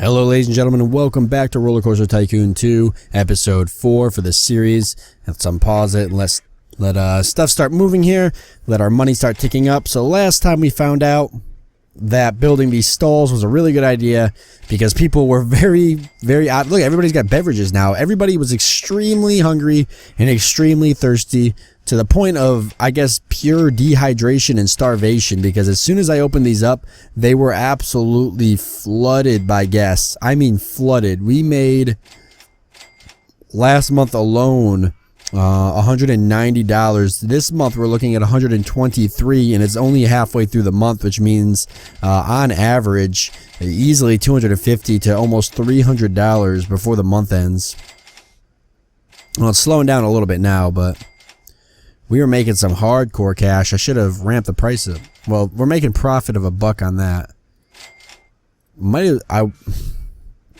Hello ladies and gentlemen, and welcome back to Roller Coaster Tycoon 2, episode 4 for this series. Let's unpause it and let stuff start moving here, let our money start ticking up. So last time we found out that building these stalls was a really good idea because people were very look, everybody's got beverages now. Everybody was extremely hungry and extremely thirsty to the point of, I guess, pure dehydration and starvation, because as soon as I opened these up, they were absolutely flooded by guests. I mean flooded. We made last month alone $190. This month we're looking at $123, and it's only halfway through the month, which means on average easily $250 to almost $300 before the month ends. Well, it's slowing down a little bit now, but we were making some hardcore cash. I should have ramped the price up. Well, we're making profit of $1 on that.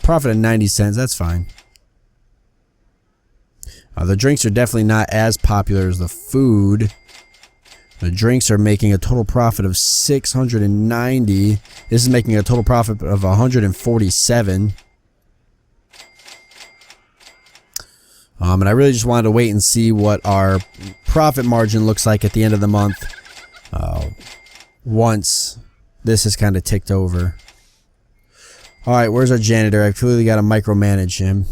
Profit of 90 cents. That's fine. The drinks are definitely not as popular as the food. The drinks are making a total profit of 690. This is making a total profit of 147. And I really just wanted to wait and see what our profit margin looks like at the end of the month. Once this has kind of ticked over. Alright, where's our janitor? I've clearly got to micromanage him.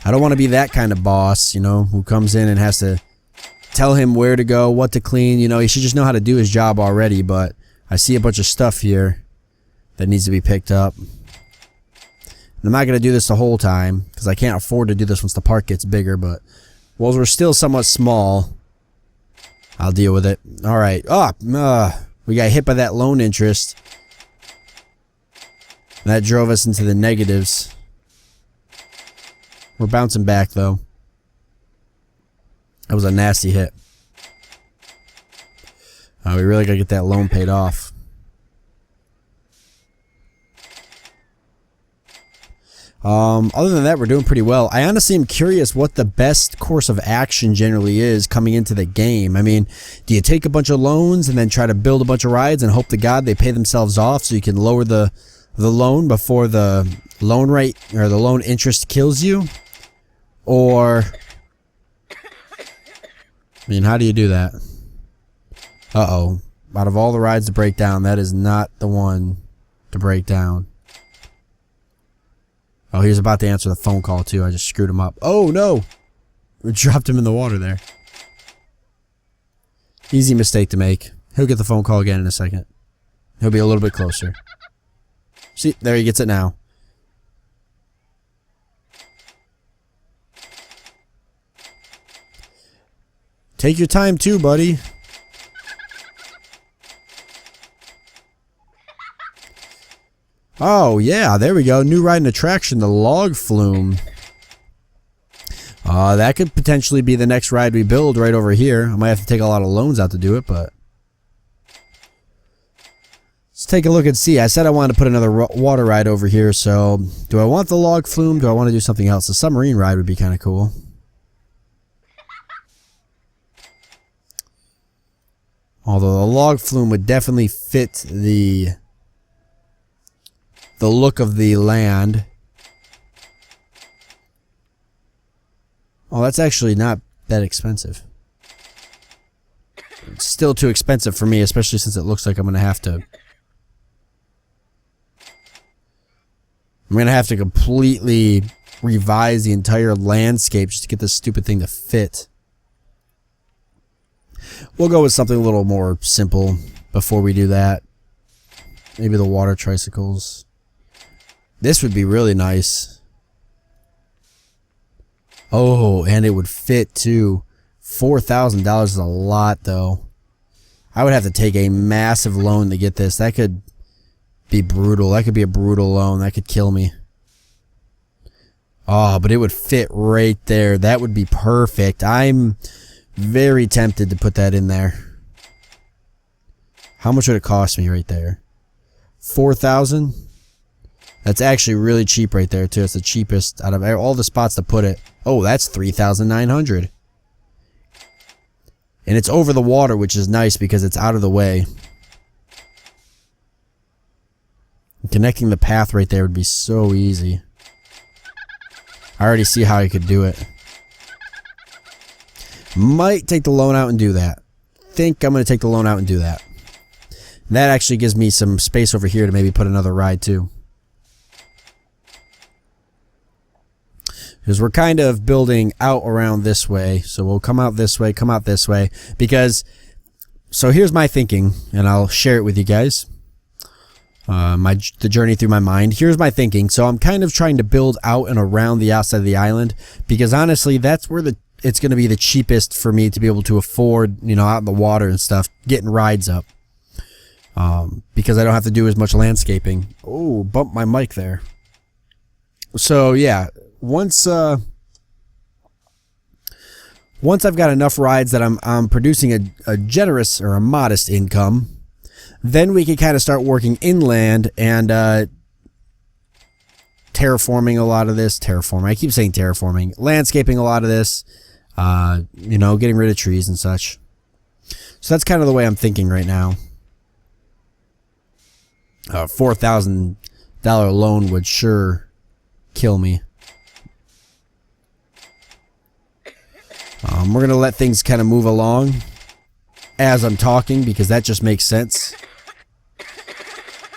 I don't want to be that kind of boss, you know, who comes in and has to tell him where to go, what to clean. You know, he should just know how to do his job already, but I see a bunch of stuff here that needs to be picked up. I'm not going to do this the whole time because I can't afford to do this once the park gets bigger, but while we're still somewhat small, I'll deal with it. Alright. We got hit by that loan interest. That drove us into the negatives. We're bouncing back, though. That was a nasty hit. We really got to get that loan paid off. Other than that, we're doing pretty well. I honestly am curious what the best course of action generally is coming into the game. I mean, do you take a bunch of loans and then try to build a bunch of rides and hope to God they pay themselves off so you can lower the loan before the loan rate or the loan interest kills you? Or, I mean, how do you do that? Uh-oh. Out of all the rides to break down, that is not the one to break down. Oh, he was about to answer the phone call, too. I just screwed him up. Oh, no! We dropped him in the water there. Easy mistake to make. He'll get the phone call again in a second. He'll be a little bit closer. See, there he gets it now. Take your time too, buddy. Oh, yeah, there we go. New ride and attraction, the log flume. That could potentially be the next ride we build right over here. I might have to take a lot of loans out to do it, but let's take a look and see. I said I wanted to put another water ride over here, so do I want the log flume? Do I want to do something else? The submarine ride would be kind of cool. Although the log flume would definitely fit the look of the land. Oh, that's actually not that expensive. It's still too expensive for me, especially since it looks like I'm going to have to completely revise the entire landscape just to get this stupid thing to fit. We'll go with something a little more simple before we do that. Maybe the water tricycles. This would be really nice. Oh, and it would fit too. $4,000 is a lot, though. I would have to take a massive loan to get this. That could be brutal. That could be a brutal loan. That could kill me. Oh, but it would fit right there. That would be perfect. I'm very tempted to put that in there. How much would it cost me right there? $4,000? That's actually really cheap right there too. It's the cheapest out of all the spots to put it. Oh, that's $3,900. And it's over the water, which is nice because it's out of the way. Connecting the path right there would be so easy. I already see how I could do it. Might take the loan out and do that. Think I'm going to take the loan out and do that. That actually gives me some space over here to maybe put another ride too. Because we're kind of building out around this way. So we'll come out this way, come out this way. Because, so here's my thinking, and I'll share it with you guys. The journey through my mind. Here's my thinking. So I'm kind of trying to build out and around the outside of the island. Because honestly, that's where it's going to be the cheapest for me to be able to afford, you know, out in the water and stuff, getting rides up. Because I don't have to do as much landscaping. Oh, bumped my mic there. So yeah, once I've got enough rides that I'm producing a generous or a modest income, then we can kind of start working inland and terraforming a lot of this. I keep saying terraforming. Landscaping a lot of this. You know, getting rid of trees and such. So that's kind of the way I'm thinking right now. $4,000 loan would sure kill me. We're going to let things kind of move along as I'm talking because that just makes sense.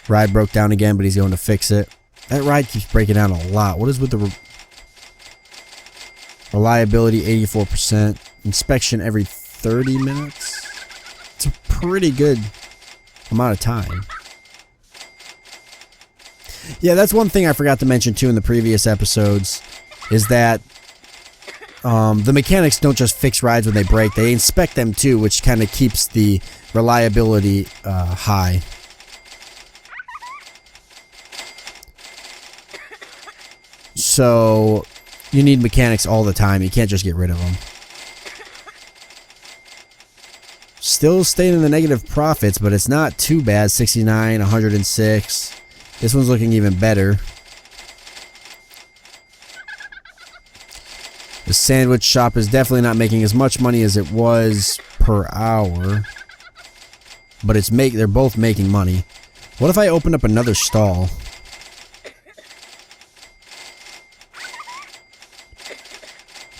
Ride broke down again, but he's going to fix it. That ride keeps breaking down a lot. What is with the reliability? 84%. Inspection every 30 minutes. It's a pretty good amount of time. Yeah, that's one thing I forgot to mention too in the previous episodes, is that the mechanics don't just fix rides when they break, they inspect them too, which kind of keeps the reliability high. So you need mechanics all the time, you can't just get rid of them. Still staying in the negative profits, but it's not too bad. 69, 106. This one's looking even better. The sandwich shop is definitely not making as much money as it was per hour. But they're both making money. What if I opened up another stall?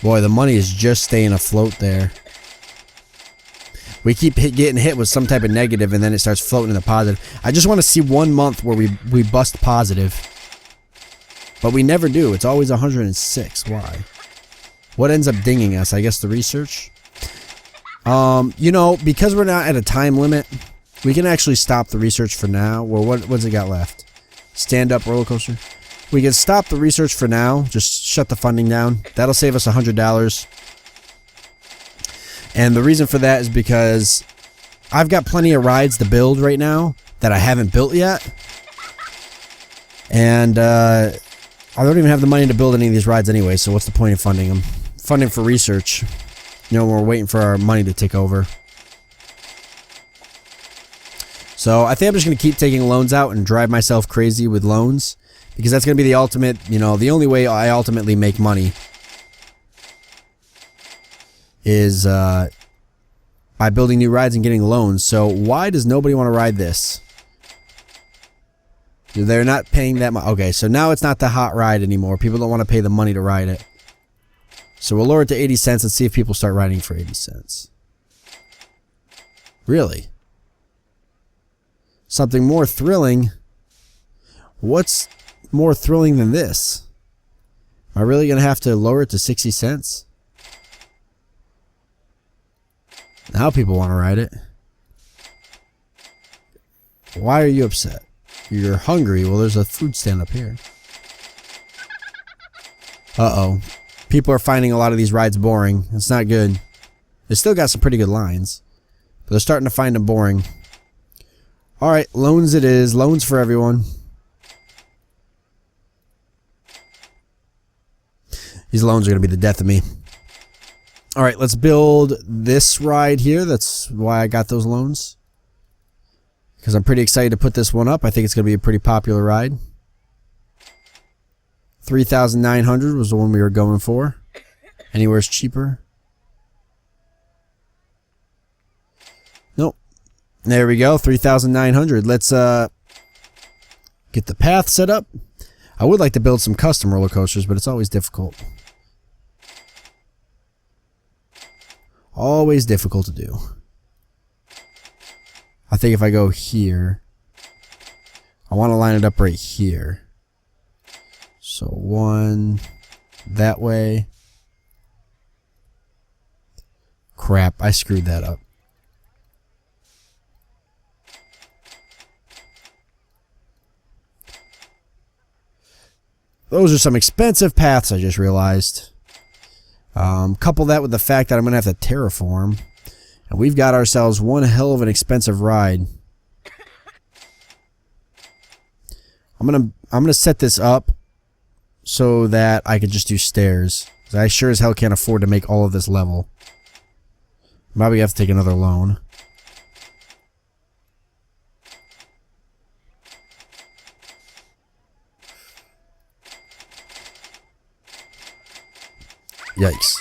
Boy, the money is just staying afloat there. We keep getting hit with some type of negative and then it starts floating in the positive. I just want to see one month where we bust positive. But we never do. It's always 106. Why? What ends up dinging us? I guess the research? You know, because we're not at a time limit, we can actually stop the research for now. Well, what's it got left? Stand up roller coaster? We can stop the research for now. Just shut the funding down. That'll save us $100. And the reason for that is because I've got plenty of rides to build right now that I haven't built yet. And I don't even have the money to build any of these rides anyway, so what's the point of funding them? Funding for research. You know, we're waiting for our money to take over. So I think I'm just going to keep taking loans out and drive myself crazy with loans. Because that's going to be the ultimate, you know, the only way I ultimately make money is by building new rides and getting loans. So why does nobody want to ride this? They're not paying that much. Okay, so now it's not the hot ride anymore. People don't want to pay the money to ride it. So we'll lower it to 80 cents and see if people start riding for 80 cents. Really? Something more thrilling? What's more thrilling than this? Am I really going to have to lower it to 60 cents? Now people want to ride it. Why are you upset? You're hungry. Well, there's a food stand up here. Uh-oh. People are finding a lot of these rides boring. It's not good. They still got some pretty good lines. But they're starting to find them boring. Alright, loans it is. Loans for everyone. These loans are going to be the death of me. Alright, let's build this ride here. That's why I got those loans. Because I'm pretty excited to put this one up. I think it's going to be a pretty popular ride. 3,900 was the one we were going for. Anywhere's cheaper. Nope. There we go, 3,900. Let's Get the path set up. I would like to build some custom roller coasters, but it's always difficult. Always difficult to do. I think if I go here, I want to line it up right here. So one that way. Crap, I screwed that up. Those are some expensive paths, I just realized. Couple that with the fact that I'm going to have to terraform. And we've got ourselves one hell of an expensive ride. I'm gonna set this up so that I could just do stairs. 'Cause I sure as hell can't afford to make all of this level. Probably have to take another loan. Yikes.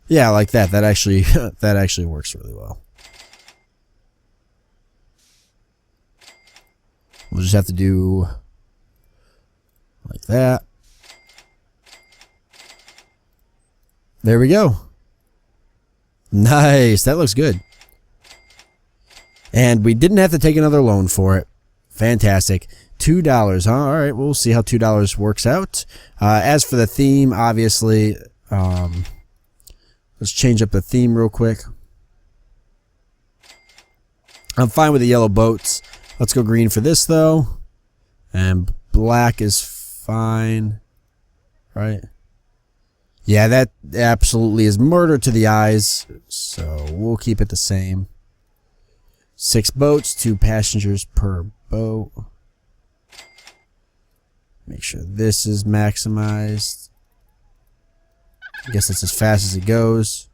Yeah, like that. That actually that actually works really well. We'll just have to do like that. There we go. Nice. That looks good. And we didn't have to take another loan for it. Fantastic. $2, huh? All right, we'll see how $2 works out. As for the theme, obviously, let's change up the theme real quick. I'm fine with the yellow boats. Let's go green for this, though. And black is fine. Right? Yeah, that absolutely is murder to the eyes. So we'll keep it the same. 6 boats, 2 passengers per boat. Make sure this is maximized. I guess that's as fast as it goes.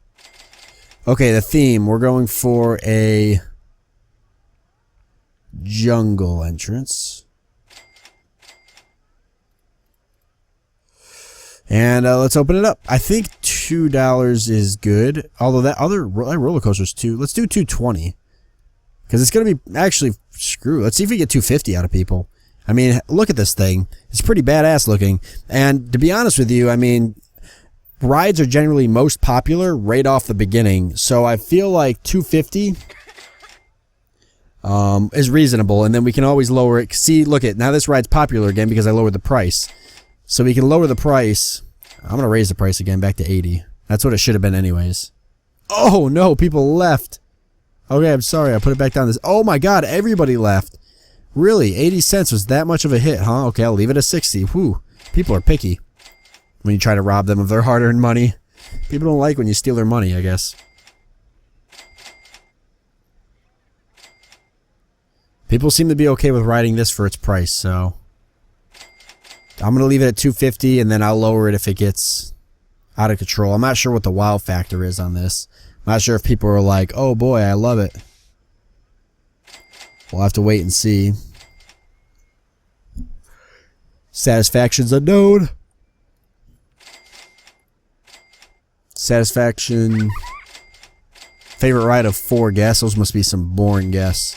Okay, the theme. We're going for a jungle entrance. And let's open it up. I think $2 is good. Although that other roller coaster's too. Let's do $2.20. Because it's going to be actually screw. Let's see if we get $2.50 out of people. I mean, look at this thing. It's pretty badass looking. And to be honest with you, I mean, rides are generally most popular right off the beginning. So I feel like $2.50 is reasonable. And then we can always lower it. See, look at now this ride's popular again because I lowered the price. So we can lower the price. I'm going to raise the price again back to 80. That's what it should have been anyways. Oh no, people left. Okay, I'm sorry. I put it back down. Oh my god, everybody left. Really? 80 cents was that much of a hit, huh? Okay, I'll leave it at 60. Whew. People are picky when you try to rob them of their hard-earned money. People don't like when you steal their money, I guess. People seem to be okay with riding this for its price, so I'm going to leave it at $2.50 and then I'll lower it if it gets out of control. I'm not sure what the wow factor is on this. I'm not sure if people are like, oh boy, I love it. We'll have to wait and see. Satisfaction's unknown. Satisfaction. Favorite ride of 4 guess. Those must be some boring guess.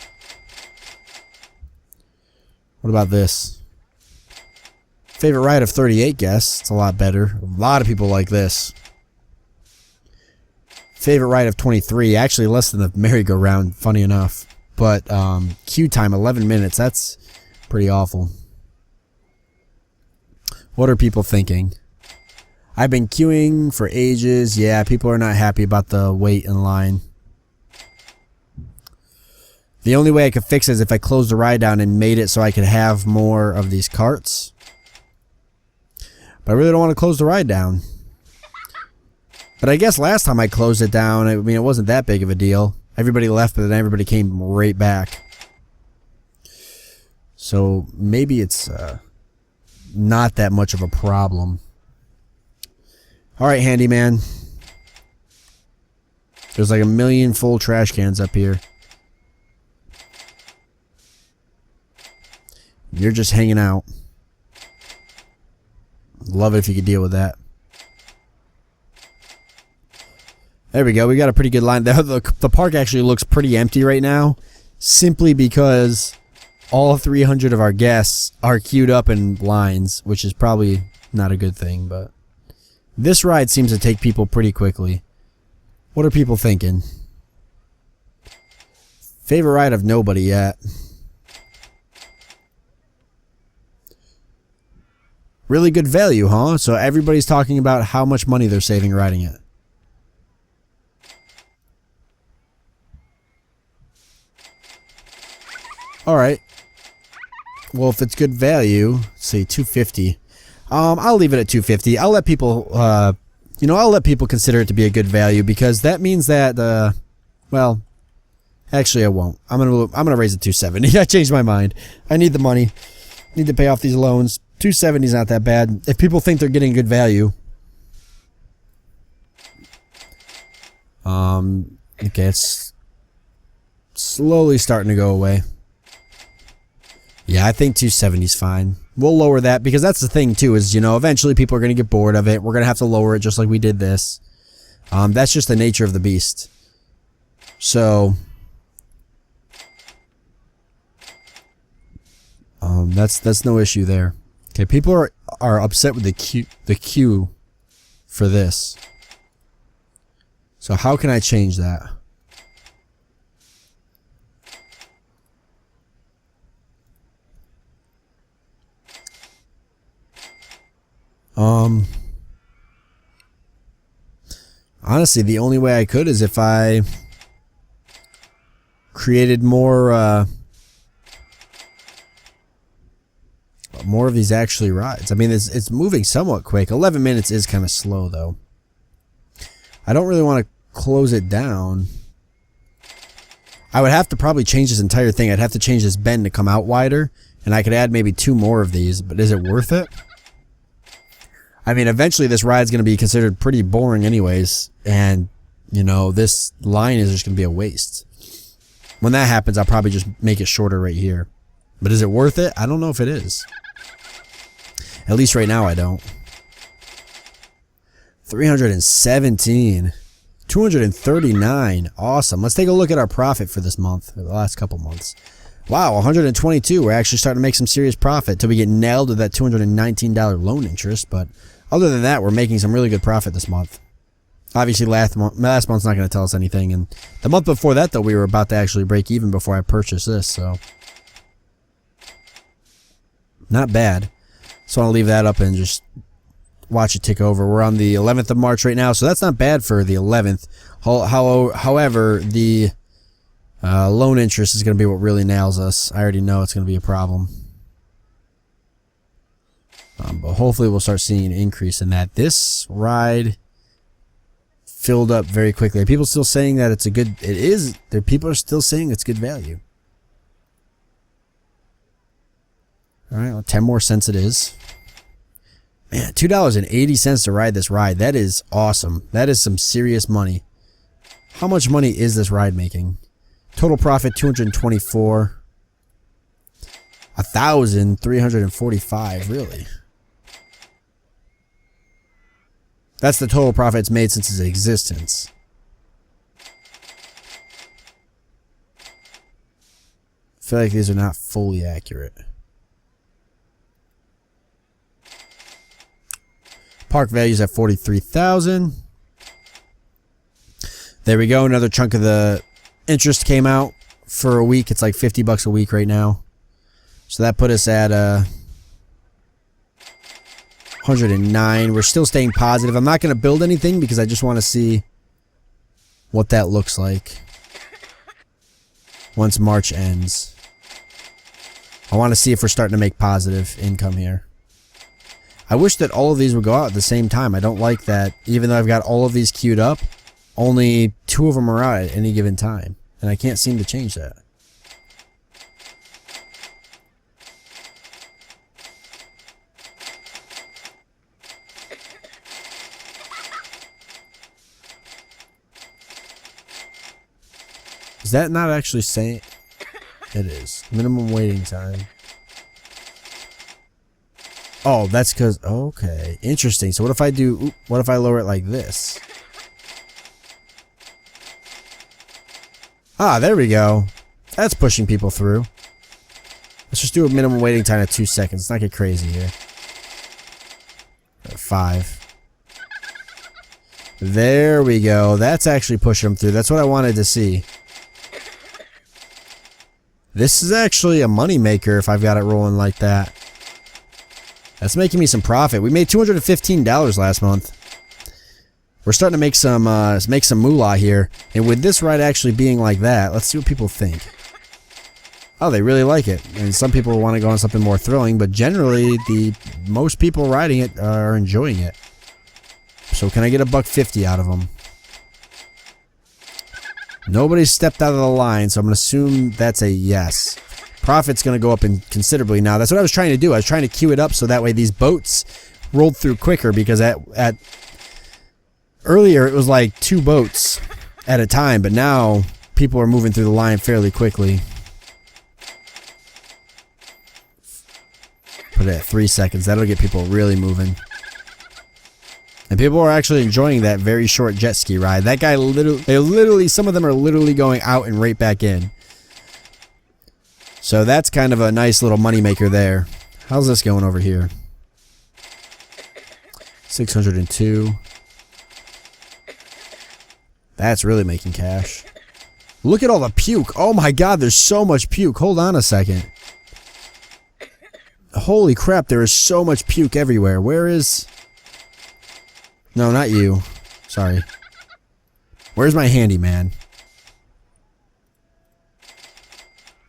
What about this? Favorite ride of 38 guess. It's a lot better. A lot of people like this. Favorite ride of 23. Actually less than the merry-go-round, funny enough. But queue time 11 minutes. That's pretty awful. What are people thinking? I've been queuing for ages. Yeah, people are not happy about the wait in line. The only way I could fix it is if I closed the ride down and made it so I could have more of these carts. But I really don't want to close the ride down. But I guess last time I closed it down, I mean, it wasn't that big of a deal. Everybody left, but then everybody came right back. So maybe it's not that much of a problem. Alright, Handyman. There's like a million full trash cans up here. You're just hanging out. Love it if you could deal with that. There we go. We got a pretty good line. The park actually looks pretty empty right now, simply because all 300 of our guests are queued up in lines, which is probably not a good thing, but this ride seems to take people pretty quickly. What are people thinking? Favorite ride of nobody yet. Really good value, huh? So everybody's talking about how much money they're saving riding it. Alright. Well, if it's good value, say 250. I'll leave it at 250. I'll let people, I'll let people consider it to be a good value, because that means that, well, actually I won't. I'm gonna raise it to 270. I changed my mind. I need the money. Need to pay off these loans. 270 is not that bad. If people think they're getting good value. Okay, it's slowly starting to go away. Yeah, I think 270 is fine. We'll lower that, because that's the thing too, is, eventually people are going to get bored of it. We're going to have to lower it just like we did this. That's just the nature of the beast. So, that's no issue there. Okay, people are upset with the queue for this. So how can I change that? Honestly, the only way I could is if I created more of these actually rides. I mean, it's moving somewhat quick. 11 minutes is kind of slow, though. I don't really want to close it down. I would have to probably change this entire thing. I'd have to change this bend to come out wider, and I could add maybe 2 more of these, but is it worth it? I mean, eventually this ride's going to be considered pretty boring anyways, and, this line is just going to be a waste. When that happens, I'll probably just make it shorter right here. But is it worth it? I don't know if it is. At least right now I don't. 317. 239. Awesome. Let's take a look at our profit for this month, for the last couple months. Wow, 122. We're actually starting to make some serious profit till we get nailed with that $219 loan interest. But other than that, we're making some really good profit this month. Obviously, last month's not going to tell us anything. And the month before that, though, we were about to actually break even before I purchased this. So, not bad. So I'll leave that up and just watch it tick over. We're on the 11th of March right now, so that's not bad for the 11th. However, the loan interest is going to be what really nails us. I already know it's going to be a problem. But hopefully we'll start seeing an increase in that. This ride filled up very quickly. Are people still saying that it's a good... It is. People are still saying it's good value. Alright, well, 10 more cents it is. Man, $2.80 to ride this ride. That is awesome. That is some serious money. How much money is this ride making? Total profit, 224. 1,345, really? That's the total profit it's made since its existence. I feel like these are not fully accurate. Park value's at 43,000. There we go. Another chunk of the interest came out for a week. It's like $50 a week right now. So that put us at 109. We're still staying positive. I'm not going to build anything because I just want to see what that looks like once March ends. I want to see if we're starting to make positive income here. I wish that all of these would go out at the same time. I don't like that. Even though I've got all of these queued up, only 2 of them are out at any given time. And I can't seem to change that. Is that not actually saying... It is. Minimum waiting time. Oh, that's because... Okay. Interesting. So what if I do... What if I lower it like this? Ah, there we go. That's pushing people through. Let's just do a minimum waiting time of 2 seconds. Let's not get crazy here. 5. There we go. That's actually pushing them through. That's what I wanted to see. This is actually a money maker if I've got it rolling like that. That's making me some profit. We made $215 last month. We're starting to make some moolah here. And with this ride actually being like that, let's see what people think. Oh, they really like it. And some people want to go on something more thrilling, but generally, most people riding it are enjoying it. So can I get $1.50 out of them? Nobody stepped out of the line, so I'm going to assume that's a yes. Profit's going to go up considerably now. That's what I was trying to do. I was trying to queue it up so that way these boats rolled through quicker, because earlier it was like 2 boats at a time, but now people are moving through the line fairly quickly. Put it at 3 seconds. That'll get people really moving. And people are actually enjoying that very short jet ski ride. That guy literally, some of them are literally going out and right back in. So that's kind of a nice little money maker there. How's this going over here? 602. That's really making cash. Look at all the puke. Oh my god, there's so much puke. Hold on a second. Holy crap, there is so much puke everywhere. Where is... No, not you. Sorry. Where's my handyman?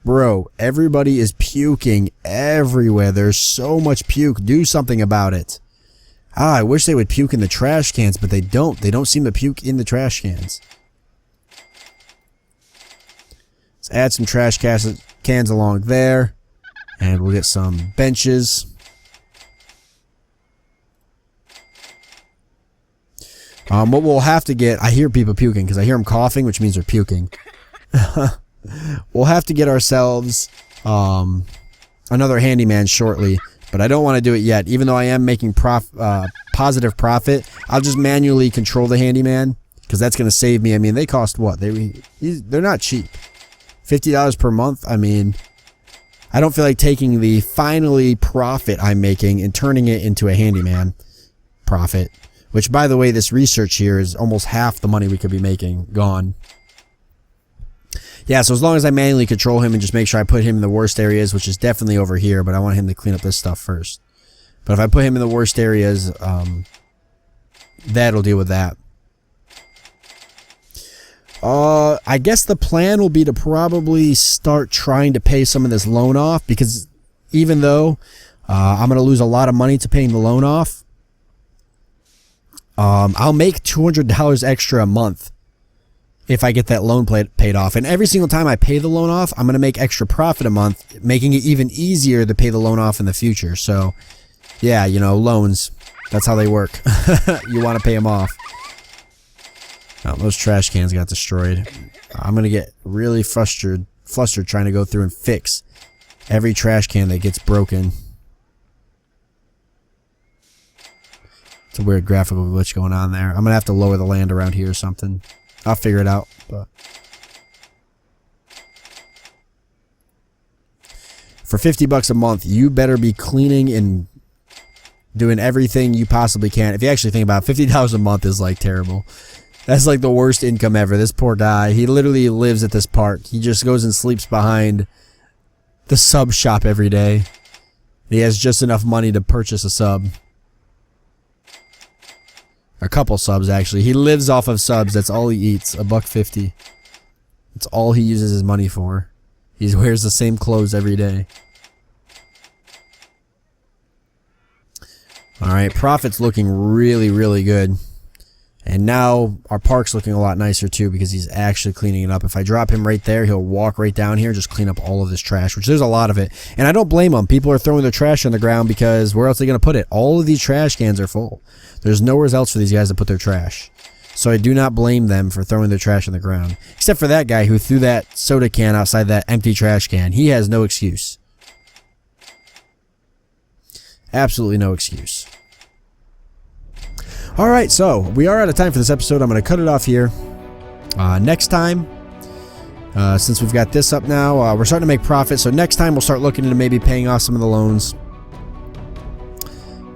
Bro, everybody is puking everywhere. There's so much puke. Do something about it. Ah, I wish they would puke in the trash cans, but they don't. They don't seem to puke in the trash cans. Let's add some trash cans along there. And we'll get some benches. What we'll have to get... I hear people puking because I hear them coughing, which means they're puking. We'll have to get ourselves another handyman shortly, but I don't want to do it yet. Even though I am making positive profit, I'll just manually control the handyman because that's going to save me. I mean, they cost what? They're not cheap. $50 per month. I mean, I don't feel like taking the finally profit I'm making and turning it into a handyman profit. Which, by the way, this research here is almost half the money we could be making gone. Yeah, so as long as I manually control him and just make sure I put him in the worst areas, which is definitely over here, but I want him to clean up this stuff first. But if I put him in the worst areas, that'll deal with that. I guess the plan will be to probably start trying to pay some of this loan off, because even though I'm going to lose a lot of money to paying the loan off, I'll make $200 extra a month if I get that loan paid off. And every single time I pay the loan off, I'm going to make extra profit a month, making it even easier to pay the loan off in the future. So, yeah, you know, loans, that's how they work. You want to pay them off. Oh, those trash cans got destroyed. I'm going to get really flustered trying to go through and fix every trash can that gets broken. It's a weird graphical glitch going on there. I'm going to have to lower the land around here or something. I'll figure it out. But for $50 a month, you better be cleaning and doing everything you possibly can. If you actually think about it, $50 a month is like terrible. That's like the worst income ever. This poor guy, he literally lives at this park. He just goes and sleeps behind the sub shop every day. He has just enough money to purchase a sub. A couple subs, actually. He lives off of subs. That's all he eats. $1.50. That's all he uses his money for. He wears the same clothes every day. Alright, profit's looking really, really good. And now our park's looking a lot nicer too, because he's actually cleaning it up. If I drop him right there, he'll walk right down here and just clean up all of this trash, which there's a lot of it. And I don't blame them. People are throwing their trash on the ground because where else are they going to put it? All of these trash cans are full. There's nowhere else for these guys to put their trash. So I do not blame them for throwing their trash on the ground. Except for that guy who threw that soda can outside that empty trash can. He has no excuse. Absolutely no excuse. Alright, so we are out of time for this episode. I'm going to cut it off here. Next time, Since we've got this up now, we're starting to make profit. So next time we'll start looking into maybe paying off some of the loans.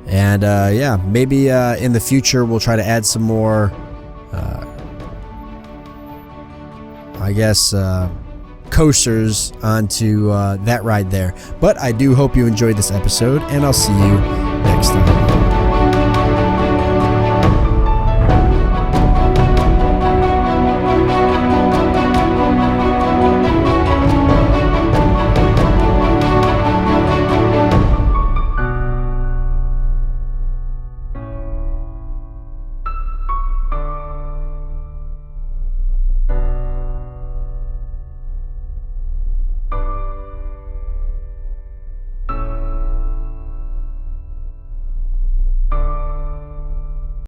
And yeah, maybe in the future we'll try to add some more, I guess, coasters onto that ride there. But I do hope you enjoyed this episode, and I'll see you next time.